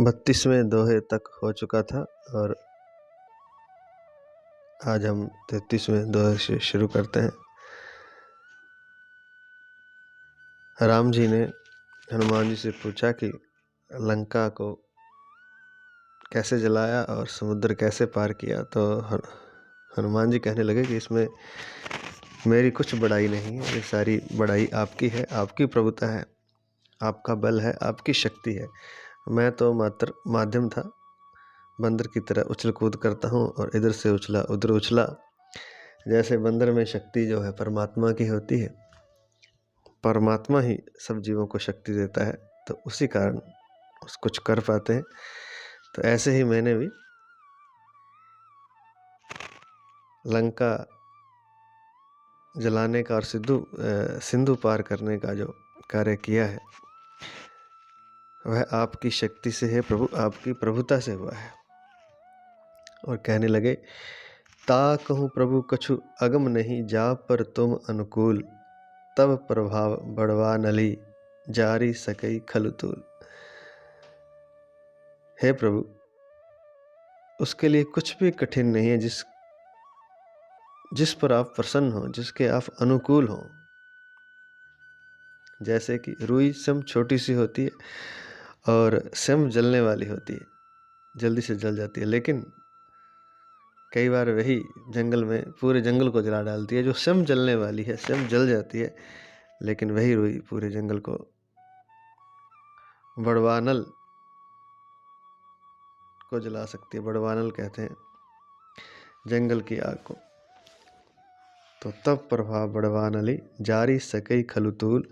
32वें दोहे तक हो चुका था और आज हम 33वें दोहे से शुरू करते हैं। राम जी ने हनुमान जी से पूछा कि लंका को कैसे जलाया और समुद्र कैसे पार किया, तो हनुमान जी कहने लगे कि इसमें मेरी कुछ बड़ाई नहीं है, ये सारी बड़ाई आपकी है, आपकी प्रभुता है, आपका बल है, आपकी शक्ति है। मैं तो मात्र माध्यम था, बंदर की तरह उछल कूद करता हूँ और इधर से उछला उधर उछला। जैसे बंदर में शक्ति जो है परमात्मा की होती है, परमात्मा ही सब जीवों को शक्ति देता है, तो उसी कारण कुछ कर पाते हैं। तो ऐसे ही मैंने भी लंका जलाने का और सिंधु पार करने का जो कार्य किया है वह आपकी शक्ति से है प्रभु, आपकी प्रभुता से हुआ है। और कहने लगे, ता कहूँ प्रभु कछु अगम नहीं, जा पर तुम अनुकूल, तब प्रभाव बढ़वा नली, जारी सकई खलुतूल। हे प्रभु, उसके लिए कुछ भी कठिन नहीं है जिस पर आप प्रसन्न हो, जिसके आप अनुकूल हो। जैसे कि रुई स्वयं छोटी सी होती है और स्वयं जलने वाली होती है, जल्दी से जल जाती है, लेकिन कई बार वही जंगल में पूरे जंगल को जला डालती है। जो स्वयं जलने वाली है, स्वयं जल जाती है, लेकिन वही रुई पूरे जंगल को, बड़वानल को जला सकती है। बड़वानल कहते हैं जंगल की आग को। तो तब प्रभाव बड़वानली, जारी सकई खलुतूल,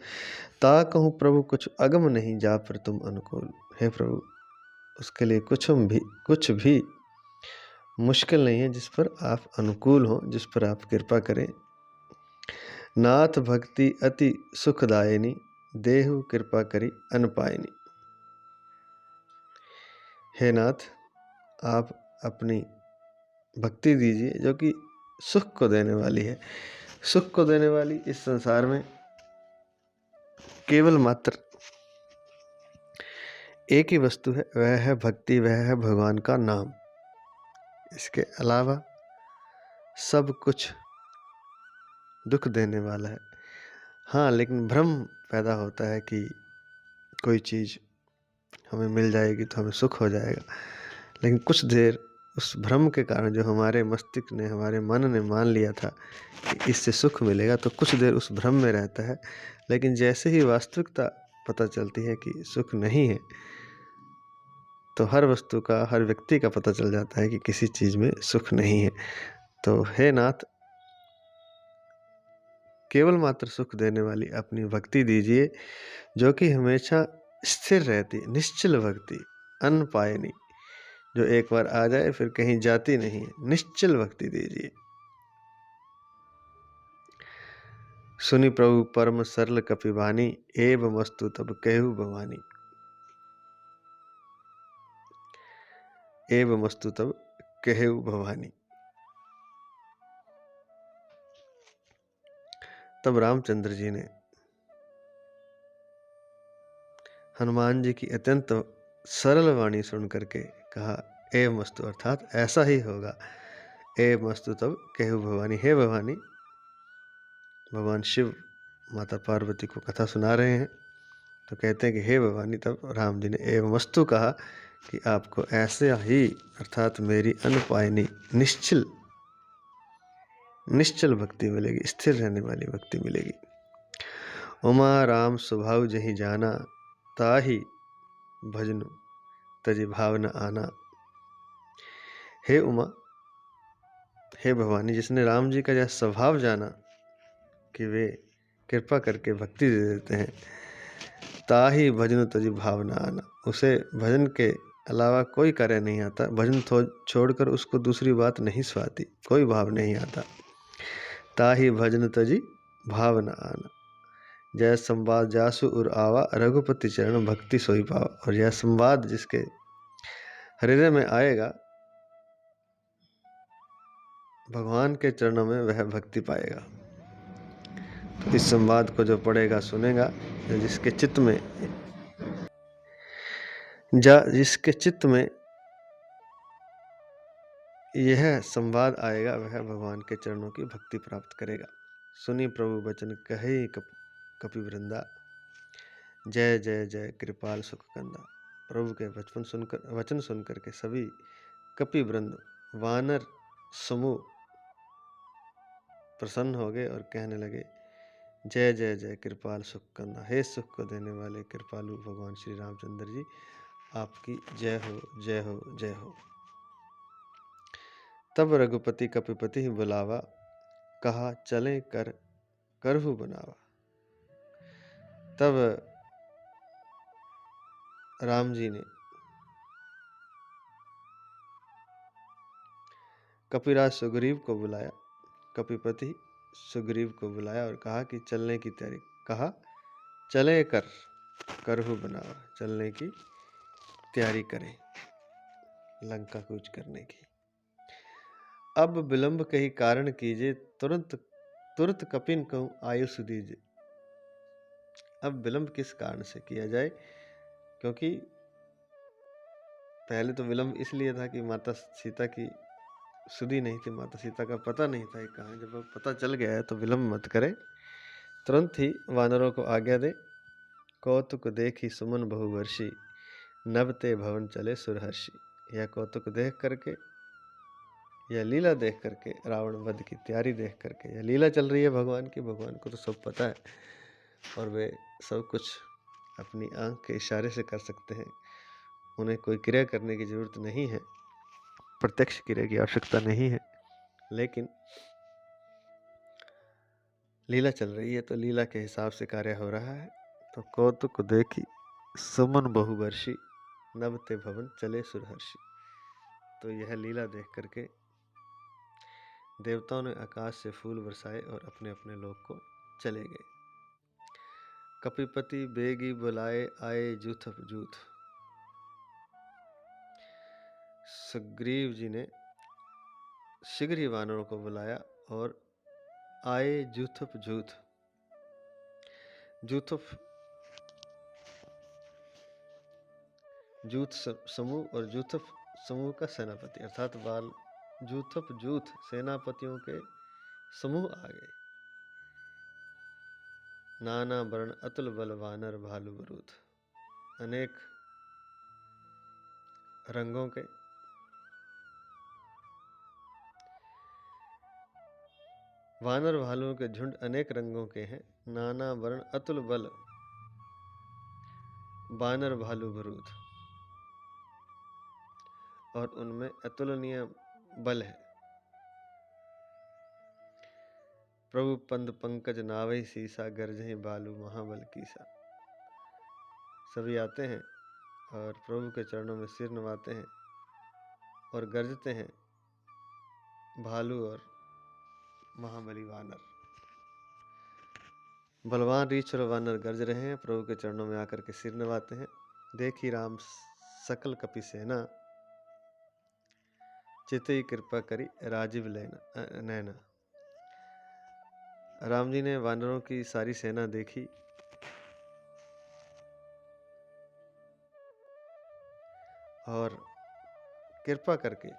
ता कहूँ प्रभु कुछ अगम नहीं, जा पर तुम अनुकूल। हे प्रभु, उसके लिए कुछ भी मुश्किल नहीं है जिस पर आप अनुकूल हो, जिस पर आप कृपा करें। नाथ भक्ति अति सुखदायिनी, देहु कृपा करी अनपायनी। हे नाथ, आप अपनी भक्ति दीजिए जो कि सुख को देने वाली है। सुख को देने वाली इस संसार में केवल मात्र एक ही वस्तु है, वह है भक्ति, वह है भगवान का नाम। इसके अलावा सब कुछ दुख देने वाला है। हाँ, लेकिन भ्रम पैदा होता है कि कोई चीज़ हमें मिल जाएगी तो हमें सुख हो जाएगा, लेकिन कुछ देर उस भ्रम के कारण जो हमारे मस्तिष्क ने, हमारे मन ने मान लिया था कि इससे सुख मिलेगा, तो कुछ देर उस भ्रम में रहता है। लेकिन जैसे ही वास्तविकता पता चलती है कि सुख नहीं है, तो हर वस्तु का, हर व्यक्ति का पता चल जाता है कि किसी चीज़ में सुख नहीं है। तो हे नाथ, केवल मात्र सुख देने वाली अपनी भक्ति दीजिए जो कि हमेशा स्थिर रहती, निश्चल भक्ति, अनपायनी, जो एक बार आ जाए फिर कहीं जाती नहीं है। निश्चल भक्ति दीजिए। सुनि प्रभु परम सरल कपिवानी, एव मस्तु तब कहु भवानी। एव मस्तु तब कहु भवानी। तब रामचंद्र जी ने हनुमान जी की अत्यंत सरल वाणी सुन करके कहा, एव मस्तु, अर्थात ऐसा ही होगा। एव मस्तु तब कहु भवानी। हे भवानी, भगवान शिव माता पार्वती को कथा सुना रहे हैं, तो कहते हैं कि हे भवानी। तब राम जी ने एव मस्तु कहा कि आपको ऐसे ही, अर्थात मेरी अनपायनी, निश्चल भक्ति मिलेगी, स्थिर रहने वाली भक्ति मिलेगी। उमा राम स्वभाव जही जाना, ताही भजनु तजि भावना आना। हे उमा, हे भवानी, जिसने राम जी का यह स्वभाव जाना कि वे कृपा करके भक्ति दे देते हैं, ताही भजनु तजि भावना आना, उसे भजन के अलावा कोई कार्य नहीं आता, भजन छोड़कर उसको दूसरी बात नहीं स्वाती, कोई भाव नहीं आता। ताही भजन तजि भावना आना, जय संवाद जासु उर आवा, रघुपति चरण भक्ति सोई पावा। और यह संवाद जिसके हृदय में आएगा, भगवान के चरणों में वह भक्ति पाएगा। तो इस संवाद को जो पढ़ेगा, सुनेगा, जिसके चित्त में जिसके चित्त में यह संवाद आएगा वह भगवान के चरणों की भक्ति प्राप्त करेगा। सुनी प्रभु वचन कहे कपि वृंदा, जय जय जय कृपाल सुख कंदा। प्रभु के वचन सुनकर के सभी कपि वृंद वानर समूह प्रसन्न हो गए और कहने लगे, जय जय जय कृपाल सुख कंदा, हे सुख को देने वाले कृपालु भगवान श्री रामचंद्र जी, आपकी जय हो जय हो जय हो। तब रघुपति कपिपति बुलावा, कहा चले करहु बनावा। तब राम जी ने कपिराज सुग्रीव को बुलाया, कपिपति सुग्रीव को बुलाया और कहा कि चलने की तैयारी, कहा चले करहु बनावा, चलने की तैयारी करें लंका कूच करने की। अब विलंब कही कारण कीजिए, तुरंत कपिन कहूँ आयुष दीजिए। अब विलंब किस कारण से किया जाए, क्योंकि पहले तो विलंब इसलिए था कि माता सीता की सुधी नहीं थी, माता सीता का पता नहीं था कहाँ। जब अब पता चल गया है तो विलंब मत करे, तुरंत ही वानरों को आज्ञा दे। कौतुक देखी सुमन बहुवर्षी, नभते भवन चले सुरहर्षि। यह कौतुक देख करके, यह लीला देख करके, रावण वध की तैयारी देख करके, यह लीला चल रही है भगवान की, भगवान को तो सब पता है और वे सब कुछ अपनी आंख के इशारे से कर सकते हैं। उन्हें कोई क्रिया करने की जरूरत नहीं है, प्रत्यक्ष क्रिया की आवश्यकता नहीं है, लेकिन लीला चल रही है तो लीला के हिसाब से कार्य हो रहा है। तो कौतुक देखी सुमन बहुवर्षी, नभते भवन चले सुरहर्षि। तो यह लीला देख करके देवताओं ने आकाश से फूल बरसाए और अपने अपने लोक को चले गए। कपिपति बेगी बुलाए, आए जूथ जूथ। सुग्रीव जी ने शीघ्र ही वानरों को बुलाया और आए जूथप जूथ। जूथ समूह और जूथप समूह का सेनापति, अर्थात जूथप जूथ सेनापतियों के समूह आ गए। नाना वर्ण अतुल बल वानर भालू बरूथ। अनेक रंगों के वानर भालुओं के झुंड अनेक रंगों के हैं। नाना वर्ण अतुल बल वानर भालू बरूथ, और उनमें अतुलनीय बल है। प्रभु पंद पंकज नावै सीसा, गर्जहि बालू महाबल कीसा। सभी आते हैं और प्रभु के चरणों में सिर नवाते हैं और गरजते हैं भालू और महाबली वानर। बलवान रीछ और वानर गरज रहे हैं, प्रभु के चरणों में आकर के सिर नवाते हैं। देखी राम सकल कपि सेना, चितई कृपा करी राजीव नैना। राम जी ने वानरों की सारी सेना देखी और कृपा करके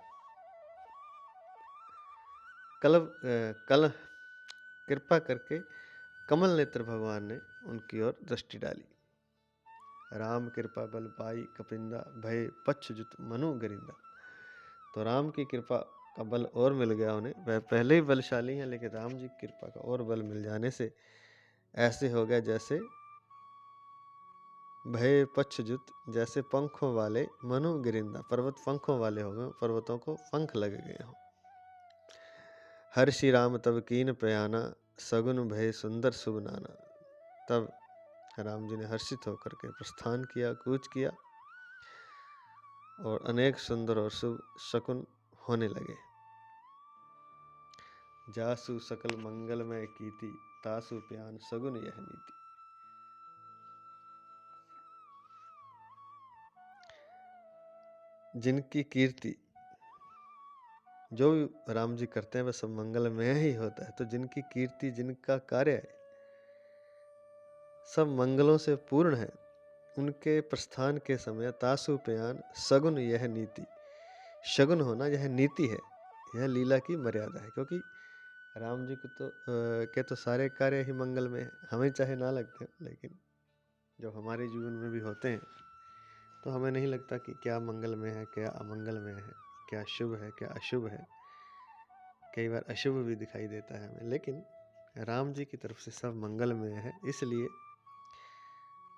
कृपा करके कमल नेत्र भगवान ने उनकी ओर दृष्टि डाली। राम कृपा बल पाई कपिंदा, भय पच्छजुत मनु गरिंदा। तो राम की कृपा का बल और मिल गया उन्हें। वह पहले ही बलशाली हैं, लेकिन राम जी की कृपा का और बल मिल जाने से ऐसे हो गया जैसे भय पच्छजुत, जैसे पंखों वाले, मनु गिरिंदा, पर्वत पंखों वाले हो गए, पर्वतों को पंख लग गए हों। हर्षि राम तब कीन प्रयाना, सगुन भय सुंदर शुभ नाना। तब राम जी ने हर्षित होकर के प्रस्थान किया, कूच किया और अनेक सुंदर और शुभ शकुन होने लगे। जासु सकल मंगलमय कीति, तासु प्यान सगुन यह नीति। जिनकी कीर्ति, जो राम जी करते हैं वह सब मंगलमय ही होता है। तो जिनकी कीर्ति, जिनका कार्य सब मंगलों से पूर्ण है, उनके प्रस्थान के समय तासु प्रयाण सगुन यह नीति। शगुन होना यह नीति है, यह लीला की मर्यादा है। क्योंकि राम जी को के तो सारे कार्य ही मंगल में है, हमें चाहे ना लगते हैं, लेकिन जब हमारे जीवन में भी होते हैं तो हमें नहीं लगता कि क्या मंगल में है, क्या अमंगल में है, क्या शुभ है, क्या अशुभ है। कई बार अशुभ भी दिखाई देता है हमें, लेकिन राम जी की तरफ से सब मंगल में है। इसलिए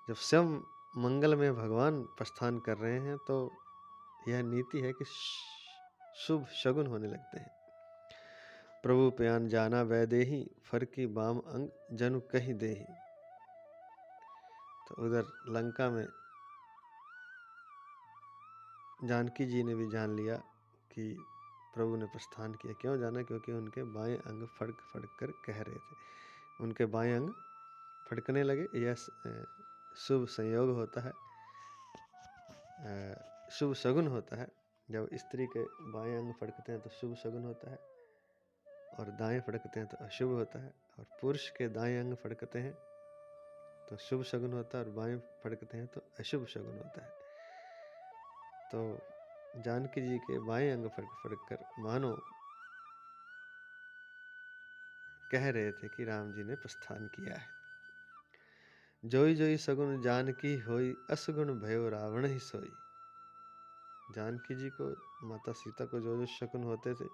जब स्वयं मंगल में भगवान प्रस्थान कर रहे हैं तो यह नीति है कि शुभ शगुन होने लगते हैं। प्रभु प्यान जाना वैदेही, फरकी बाम अंग जनु कहीं देही। तो उधर लंका में जानकी जी ने भी जान लिया कि प्रभु ने प्रस्थान किया। क्यों जाना? क्योंकि उनके बाएं अंग फड़क फड़क कर कह रहे थे। उनके बाएं अंग फड़कने लगे। यह शुभ संयोग होता है, शुभ शगुन होता है। जब स्त्री के बाएं अंग फड़कते हैं तो शुभ शगुन होता है, और दाएं फड़कते हैं तो अशुभ होता है। और पुरुष के दाएं अंग फड़कते हैं तो शुभ शगुन होता है, और बाएं फड़कते हैं तो अशुभ शगुन होता है। तो जानकी जी के बाएं अंग फड़क फड़क कर मानो कह रहे थे कि राम जी ने प्रस्थान किया है। जोई जोई सगुन जानकी होई, असगुन भयो रावण ही सोई। जानकी जी को, माता सीता को जो जो शकुन होते थे,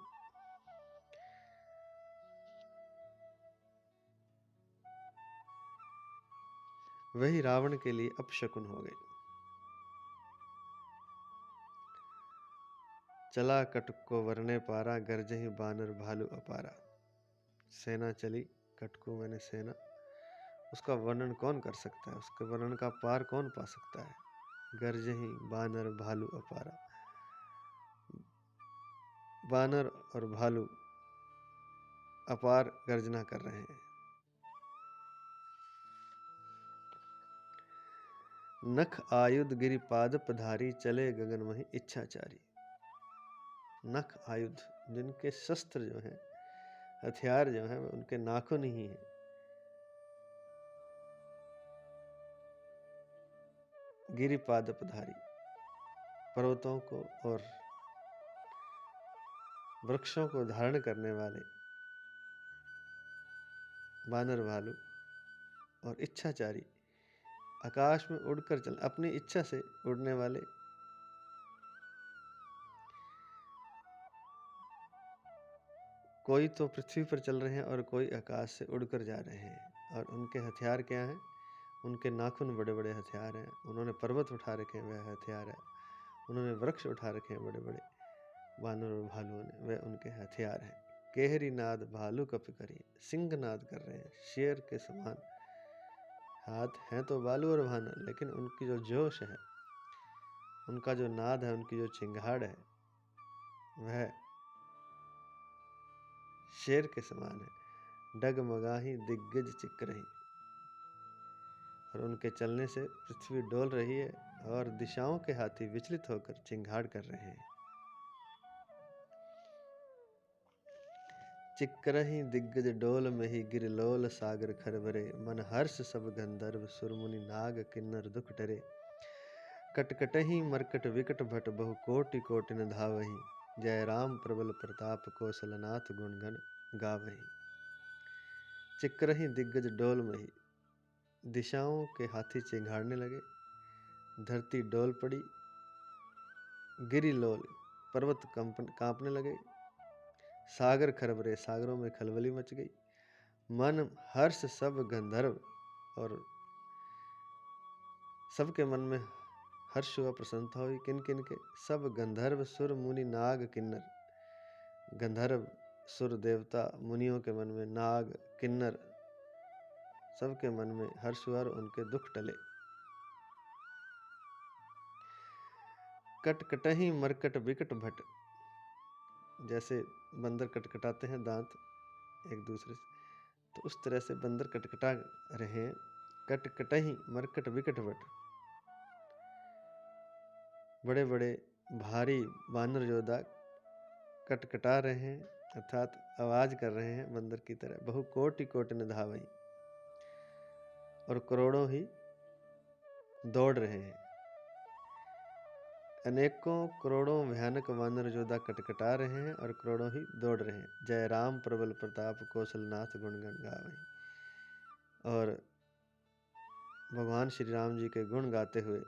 वही रावण के लिए अपशकुन हो गए। चला कटको वरने पारा, गरजहि बानर भालू अपारा। सेना चली, कटको मैंने सेना, उसका वर्णन कौन कर सकता है? उसके वर्णन का पार कौन पा सकता है? गरजहि बानर भालू अपारा। बानर और भालू अपार गर्जना कर रहे हैं। नख आयुध गिरिपाद पधारी, चले गगन मही इच्छाचारी। नख आयुध, जिनके शस्त्र जो हैं, हथियार जो हैं, उनके नाखून ही हैं। गिरिपाद पधारी, पर्वतों को और वृक्षों को धारण करने वाले बानर भालू, और इच्छाचारी, आकाश में उड़कर चल, अपनी इच्छा से उड़ने वाले कोई तो पृथ्वी पर चल रहे हैं और कोई आकाश से उड़कर जा रहे हैं। और उनके हथियार क्या हैं? उनके नाखून बड़े बड़े हथियार हैं। उन्होंने पर्वत उठा रखे हैं, वह हथियार है। उन्होंने वृक्ष उठा रखे हैं बड़े बड़े, बानर और भालुओं ने, वह उनके हथियार हैं। केहरी नाद भालू कप करी, सिंह नाद कर रहे हैं शेर के समान। हाथ हैं तो भालू और बानर, लेकिन उनकी जो जोश है, उनका जो नाद है, उनकी जो चिंगाड़ है, वह शेर के समान है। डगमगाही दिग्गज चिक रही, और उनके चलने से पृथ्वी डोल रही है, और दिशाओं के हाथी विचलित होकर चिंगाड़ कर रहे हैं। चिक्करही दिग्गज डोल में ही गिरलोल सागर खरबरे, मन हर्ष सब गंधर्व सुरमुनि नाग किन्नर दुख डरे। कटकटही मरकट विकट भट बहु कोटि कोटि न धावही, जय राम प्रबल प्रताप कौशलनाथ गुणगण गावही। चिक्करही दिग्गज डोल में ही, दिशाओं के हाथी चिंगाड़ने लगे, धरती डोल पड़ी, गिरिलोल पर्वत कांपने लगे, सागर खरबरे सागरों में खलबली मच गई, मन हर्ष सब गंधर्व, और सबके मन में हर्ष हुआ, प्रसन्नता हुई। किन किन के? सब गंधर्व सुर मुनि नाग किन्नर, गंधर्व सुर देवता मुनियों के मन में, नाग किन्नर सबके मन में हर्ष हुआ, और उनके दुख टले। कटकटही मरकट विकट भट, जैसे बंदर कटकटाते हैं दांत एक दूसरे से, तो उस तरह से बंदर कटकटा रहे हैं। कटकटही मरकट विकट भट, बड़े बड़े भारी बानर योद्धा कटकटा रहे हैं, अर्थात आवाज कर रहे हैं बंदर की तरह। बहु कोटि कोटि न धावई, और करोड़ों ही दौड़ रहे हैं। अनेकों करोड़ों भयानक वानर योद्धा कटकटा रहे हैं और करोड़ों ही दौड़ रहे हैं। जय राम प्रबल प्रताप कौशलनाथ गुणगण गावे। और भगवान श्री राम जी के गुण गाते हुए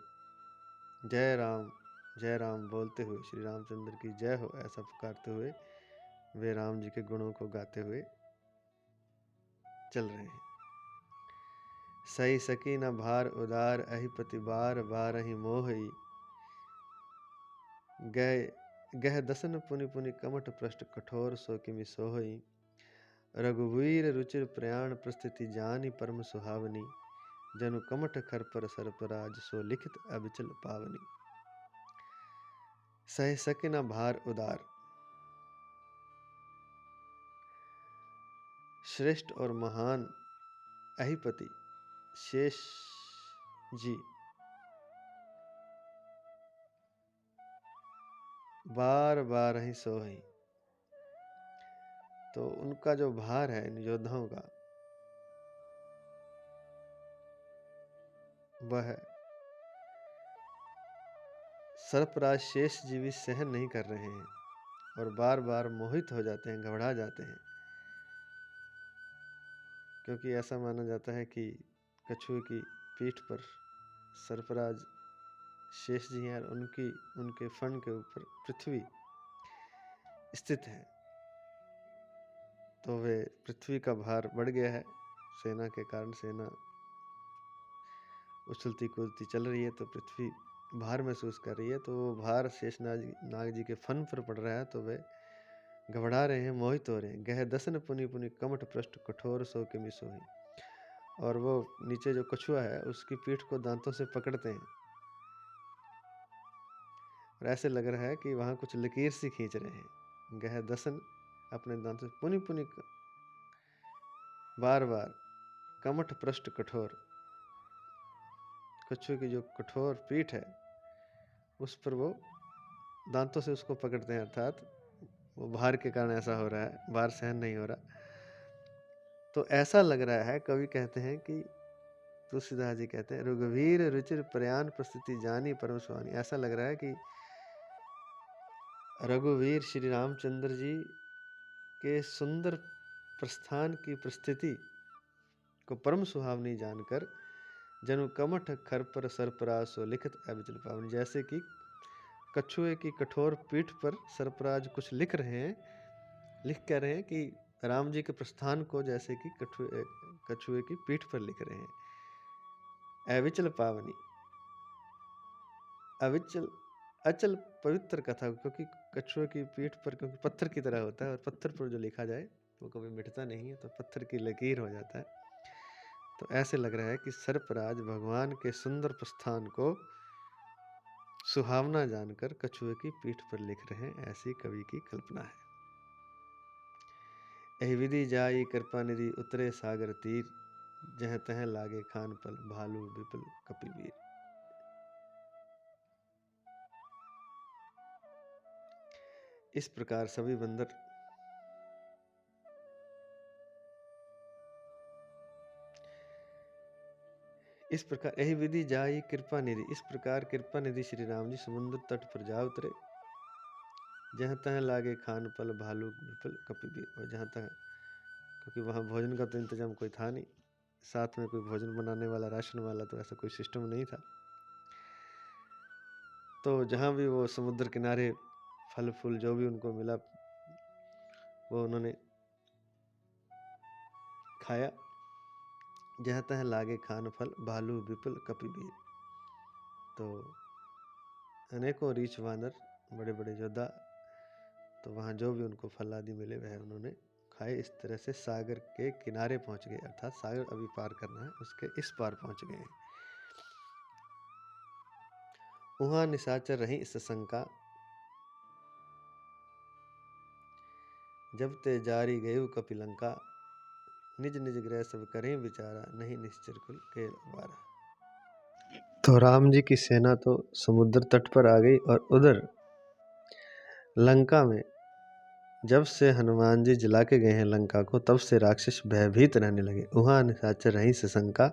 जय राम बोलते हुए श्री रामचंद्र की जय हो ऐसा पुकारते हुए वे राम जी के गुणों को गाते हुए चल रहे हैं। सही सकी न भार उदार अहिपति बार बारहि मोहई। गह दसन पुनि पुनि कमठ पृष्ठ कठोर सो किमि सोहई। रघुवीर रुचिर प्रयाण प्रस्थिति जानि परम सुहावनी। जनु कमठ खर पर सरपराज सो लिखित अबिचल पावनी। सह सके न भार उदार। श्रेष्ठ और महान अहिपति शेष जी बार बार ही सोहई। तो उनका जो भार है इन योद्धाओं का वह सर्पराज शेष जी भी सहन नहीं कर रहे हैं और बार बार मोहित हो जाते हैं, घबरा जाते हैं, क्योंकि ऐसा माना जाता है कि कछुए की पीठ पर सर्पराज शेष जी हैं और उनके फन के ऊपर पृथ्वी स्थित है। तो वे पृथ्वी का भार बढ़ गया है सेना के कारण। सेना उछलती कूदती चल रही है तो पृथ्वी भार महसूस कर रही है। तो वो भार शेषनाग जी के फन पर पड़ रहा है तो वे घबरा रहे हैं, मोहित हो रहे हैं। गह दसन पुनि पुनि कमठ पृष्ठ कठोर सो किमि सोहि। और वो नीचे जो कछुआ है उसकी पीठ को दांतों से पकड़ते हैं और ऐसे लग रहा है कि वहां कुछ लकीर सी खींच रहे हैं। गह दसन अपने दांतों से पुनि पुनि बार बार कमठ पृष्ठ कठोर। कछुए की जो कठोर पीठ है उस पर वो दांतों से उसको पकड़ते हैं, अर्थात वो भार के कारण ऐसा हो रहा है, भार सहन नहीं हो रहा। तो ऐसा लग रहा है, कवि कहते हैं कि तुलसीदास जी कहते हैं रघुवीर रुचिर प्रयाण प्रस्तुति जानी परम सुहानी। ऐसा लग रहा है कि रघुवीर श्री रामचंद्र जी के सुंदर प्रस्थान की प्रस्थिति को परम सुहावनी जानकर जनु कमठ खर पर सरपराज सो लिखित अबिचल पावनी। जैसे कि कछुए की कठोर पीठ पर सरपराज कुछ लिख कह रहे हैं कि राम जी के प्रस्थान को जैसे कि कछुए की पीठ पर लिख रहे हैं। अविचल पावनी, अविचल अचल पवित्र कथा, क्योंकि कछुए की पीठ पर क्योंकि पत्थर की तरह होता है और पत्थर पर जो लिखा जाए वो कभी मिटता नहीं है, तो पत्थर की लकीर हो जाता है। तो ऐसे लग रहा है कि सर्पराज भगवान के सुंदर प्रस्थान को सुहावना जानकर कछुए की पीठ पर लिख रहे हैं, ऐसी कवि की कल्पना है। एहि विधि जाई कृपा निधि उतरे सागर तीर। जह तह लागे खान पल भालू विपुल कपिवीर। इस प्रकार सभी बंदर इस प्रकार यही विधि जाई कृपा निधि, इस प्रकार कृपा निधि श्री राम जी समुद्र तट पर जा उतरे। जहाँ तह लागे खान पल भालू विपुल कपिवीर। और जहाँ तक, क्योंकि वहाँ भोजन का तो इंतजाम कोई था नहीं, साथ में कोई भोजन बनाने वाला, राशन वाला, तो ऐसा कोई सिस्टम नहीं था। तो जहाँ भी वो समुद्र किनारे फल फूल जो भी उनको मिला वो उन्होंने खाया। जहाँ तह लागे खान फल भालू विपुल कपिवीर। तो अनेकों रीछ वानर, बड़े बड़े योद्धा, तो वहाँ जो भी उनको फल आदि मिले वह उन्होंने खाए। इस तरह से सागर के किनारे पहुंच गए, अर्थात सागर अभी पार करना है, उसके इस पार पहुंच गए। वहां निशाचर रही इस शंका, जब ते जारी गयु कपिलंका। निज निज गृह सब करें विचारा, नहीं निश्चर कुल के वारा। तो राम जी की सेना तो समुद्र तट पर आ गई और उधर लंका में जब से हनुमान जी जला के गए हैं लंका को, तब से राक्षस भयभीत रहने लगे। वहां निशाचर रही से शंका,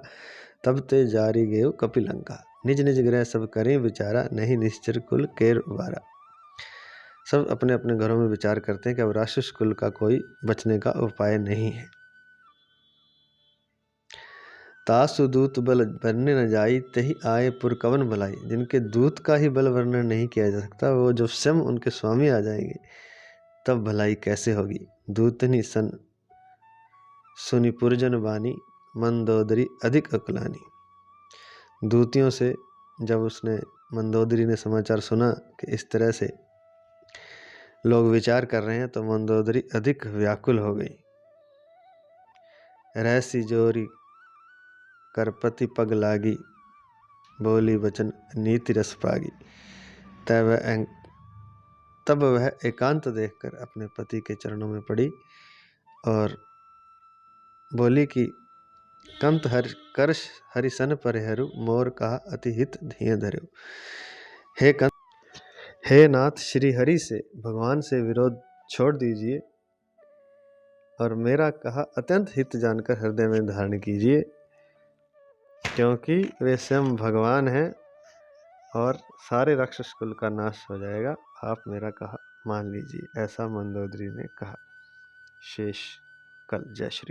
तब ते जारी गयो कपिलंका। निज निज गृह सब करें विचारा, नहीं निश्चर कुल केर उबारा। सब अपने अपने घरों में विचार करते हैं कि अब राक्षस कुल का कोई बचने का उपाय नहीं है। तासु दूत बल वर्ण्य न जाई, तही आए पुर कवन भलाई। जिनके दूत का ही बल वर्णन नहीं किया जा सकता, वो जब स्वयं उनके स्वामी आ जाएंगे तब भलाई कैसे होगी। दूतनी सन सुनि पुरजन बानी, मंदोदरी अधिक अकुलानी। दूतियों से जब उसने मंदोदरी ने समाचार सुना कि इस तरह से लोग विचार कर रहे हैं, तो मंदोदरी अधिक व्याकुल हो गई। रहसी जोरी करपति पग लागी, बोली वचन नीति रस पागी। तब वह एकांत देखकर अपने पति के चरणों में पड़ी और बोली कि कंत करश हरिसन परिहरु, मोर कहा अति हित धिय धरु। हे कंत, हे नाथ, श्री हरि से, भगवान से विरोध छोड़ दीजिए और मेरा कहा अत्यंत हित जानकर हृदय में धारण कीजिए, क्योंकि वे स्वयं भगवान हैं और सारे राक्षस कुल का नाश हो जाएगा। आप मेरा कहा मान लीजिए। ऐसा मंदोदरी ने कहा। शेष कल। जय श्री।